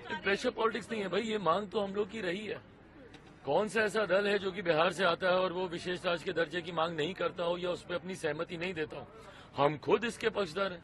Pressure politics नहीं है भाई, ये मांग तो हम लोग की रही है। कौन सा ऐसा दल है जो कि बिहार से आता है और वो विशेष राज्य के दर्जे की मांग नहीं करता हो या उस पर अपनी सहमति नहीं देता हो? हम खुद इसके पक्षधर हैं।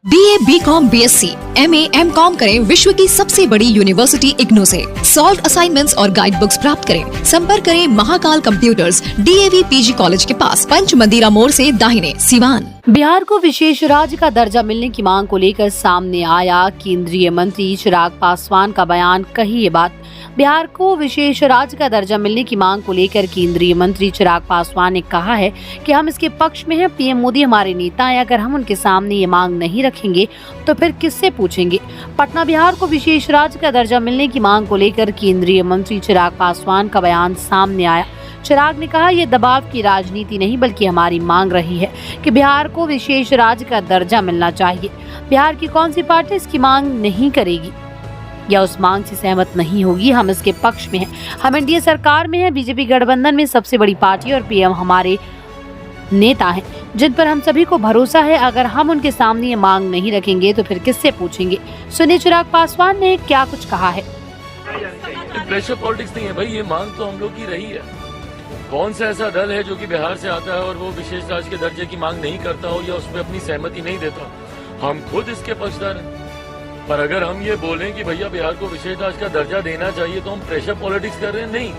BA, BCom, BSc, MA, MCom करें विश्व की सबसे बड़ी यूनिवर्सिटी इग्नू से। सॉल्व असाइनमेंट्स और गाइड बुक्स प्राप्त करें। संपर्क करें Mahakal computers, DAV PG college के पास, पंच मंदिरा मोड़ से दाहिने, सिवान। बिहार को विशेष राज्य का दर्जा मिलने की मांग को लेकर सामने आया केंद्रीय मंत्री चिराग पासवान का बयान। कही ये बात, बिहार को विशेष राज्य का दर्जा मिलने की मांग को लेकर केंद्रीय मंत्री चिराग पासवान ने कहा है कि हम इसके पक्ष में हैं। पीएम मोदी हमारे नेता हैं, अगर हम उनके सामने ये मांग नहीं रखेंगे तो फिर किससे पूछेंगे। पटना बिहार को विशेष राज्य का दर्जा मिलने की मांग को लेकर केंद्रीय मंत्री चिराग पासवान का बयान सामने आया। चिराग ने कहा, ये दबाव की राजनीति नहीं बल्कि हमारी मांग रही है कि बिहार को विशेष राज्य का दर्जा मिलना चाहिए। बिहार की कौन सी पार्टी इसकी मांग नहीं करेगी या उस मांग से सहमत नहीं होगी? हम इसके पक्ष में हैं। हम एनडीए सरकार में हैं, बीजेपी गठबंधन में सबसे बड़ी पार्टी और पीएम हमारे नेता हैं जिन पर हम सभी को भरोसा है। अगर हम उनके सामने ये मांग नहीं रखेंगे तो फिर किससे पूछेंगे। सुनिए चिराग पासवान ने क्या कुछ कहा है। प्रेशर पॉलिटिक्स नहीं है भाई, ये मांग तो हम लोग की रही है। कौन सा ऐसा दल है जो कि बिहार से आता है और वो विशेष राज्य के दर्जे की मांग नहीं करता हो या उस पर अपनी सहमति नहीं देता हो? हम खुद इसके पक्षधर हैं। पर अगर हम ये बोलें कि भैया बिहार को विशेष राज्य का दर्जा देना चाहिए तो हम प्रेशर पॉलिटिक्स कर रहे हैं? नहीं,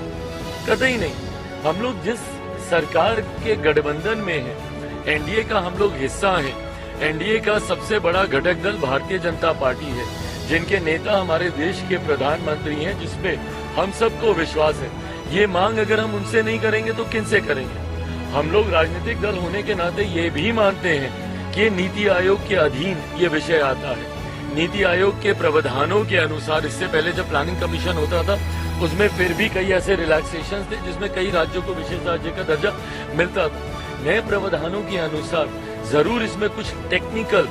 कतई नहीं। हम लोग जिस सरकार के गठबंधन में हैं, एनडीए का हम लोग हिस्सा हैं। एनडीए का सबसे बड़ा घटक दल भारतीय जनता पार्टी है, जिनके नेता हमारे देश के प्रधानमंत्री हैं, जिसपे हम सबको विश्वास है। ये मांग अगर हम उनसे नहीं करेंगे तो किनसे करेंगे? हम लोग राजनीतिक दल होने के नाते ये भी मानते हैं कि नीति आयोग के अधीन ये विषय आता है। नीति आयोग के प्रावधानों के अनुसार इससे पहले जब प्लानिंग कमीशन होता था उसमें फिर भी कई ऐसे रिलैक्सेशन थे जिसमें कई राज्यों को विशेष राज्य का दर्जा मिलता था। नए प्रावधानों के अनुसार जरूर इसमें कुछ टेक्निकल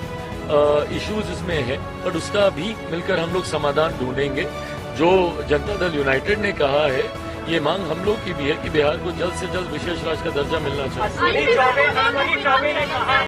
इश्यूज इसमें है, पर उसका भी मिलकर हम लोग समाधान ढूंढेंगे। जो जनता दल यूनाइटेड ने कहा है, ये मांग हम लोग की भी है कि बिहार को जल्द से जल्द विशेष राज्य का दर्जा मिलना चाहिए।